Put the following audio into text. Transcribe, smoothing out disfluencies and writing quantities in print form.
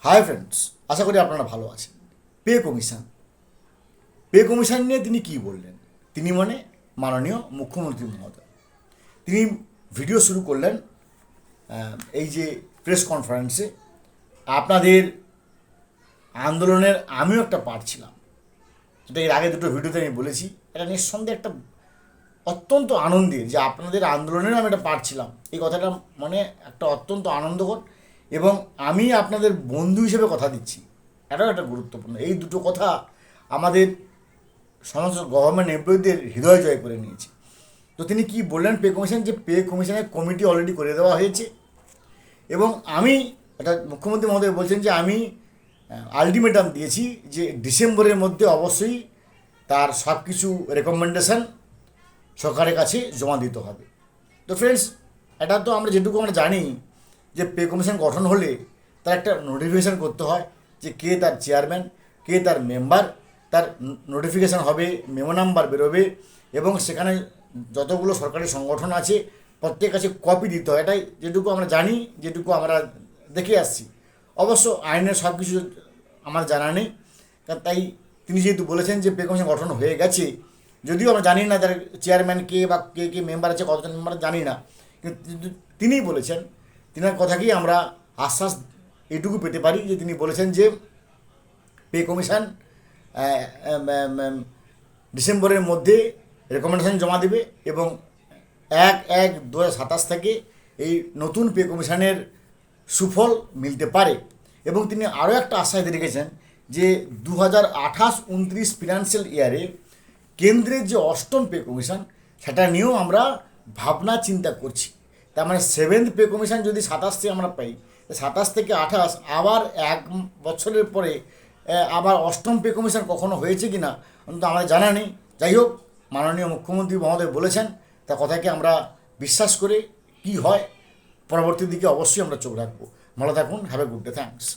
Hi friends, আশা করি আপনারা ভালো আছেন। পে কমিশন নিয়ে তিনি কি বললেন? তিনি মাননীয় মুখ্যমন্ত্রী মহোদয় তিনি ভিডিও শুরু করলেন এই যে প্রেস কনফারেন্সে। আপনাদের আন্দোলনের আমিও একটা পার্ট ছিলাম, যেটা এর আগে দুটো ভিডিওতে আমি বলেছি। এটা নিঃসন্দেহে একটা অত্যন্ত আনন্দের যে আপনাদের আন্দোলনেরও আমি একটা পার্ট ছিলাম, এই কথাটা একটা অত্যন্ত আনন্দকর। এবং আমি আপনাদের বন্ধু হিসেবে কথা দিচ্ছি, এটাও একটা গুরুত্বপূর্ণ। এই দুটো কথা আমাদের সমস্ত গভর্নমেন্ট এমপ্লয়ীদের হৃদয় জয় করে নিয়েছে। তো তিনি কি বললেন পে কমিশন, যে পে কমিশনের কমিটি অলরেডি করে দেওয়া হয়েছে। এবং আমি এটা মুখ্যমন্ত্রী মহোদয় বলছেন যে আমি আলটিমেটাম দিয়েছি যে ডিসেম্বরের মধ্যে অবশ্যই তার সব কিছু রেকমেন্ডেশন সরকারের কাছে জমা দিতে হবে। তো ফ্রেন্ডস, এটা তো যেটুকু আমরা জানি যে পে কমিশন গঠন হলে তার একটা নোটিফিকেশান করতে হয় যে কে তার চেয়ারম্যান, কে তার মেম্বার, তার নোটিফিকেশান হবে, মেমো নাম্বার বেরোবে এবং সেখানে যতগুলো সরকারি সংগঠন আছে প্রত্যেকের কাছে কপি দিতে হয়। এটাই যেটুকু আমরা জানি, যেটুকু আমরা দেখে আসছি। অবশ্য আইনের সব কিছু আমার জানা নেই, তাই তিনি যেহেতু বলেছেন যে পে কমিশন গঠন হয়ে গেছে, যদিও আমরা জানি না তার চেয়ারম্যান কে বা কে কে মেম্বার আছে, কতজন মেম্বার জানি না, কিন্তু তিনিই বলেছেন। তিনার কথাকেই আমরা আশ্বাস এটুকু পেতে পারি যে তিনি বলেছেন যে পে কমিশন ডিসেম্বরের মধ্যে রেকমেন্ডেশন জমা দেবে এবং 1/1/2027 থেকে এই নতুন পে কমিশনের সুফল মিলতে পারে। এবং তিনি আরও একটা আশ্বাস রেখেছেন যে 2028-29 ফিনান্সিয়াল ইয়ারে কেন্দ্রের যে অষ্টম পে কমিশন, সেটা নিয়েও আমরা ভাবনা চিন্তা করছি। তার সেভেন্থ পে কমিশন যদি 27 থেকে আমরা পাই, 27 থেকে 28 আবার 1 বছরের পরে আবার অষ্টম পে কমিশন কখনো হয়েছে কি না অন্তত আমাদের জানা নেই। যাই হোক, মাননীয় মুখ্যমন্ত্রী মহোদয় বলেছেন, তার কথাকে আমরা বিশ্বাস করে কি হয় পরবর্তী দিকে অবশ্যই আমরা চোখ রাখবো। ভালো থাকুন, have a good day, thanks.